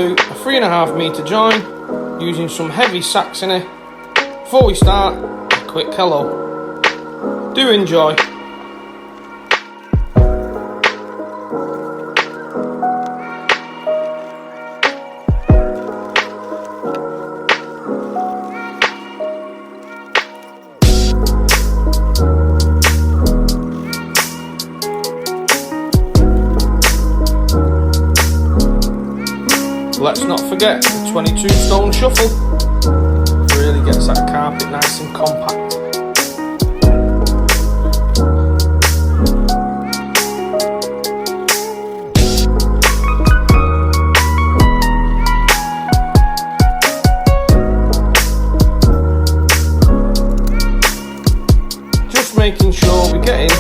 Do a 3.5 metre join using some heavy sacks in it. Before we start, a quick hello. Do enjoy. Let's not forget the 22 stone shuffle. Really gets that carpet nice and compact. Just making sure we get in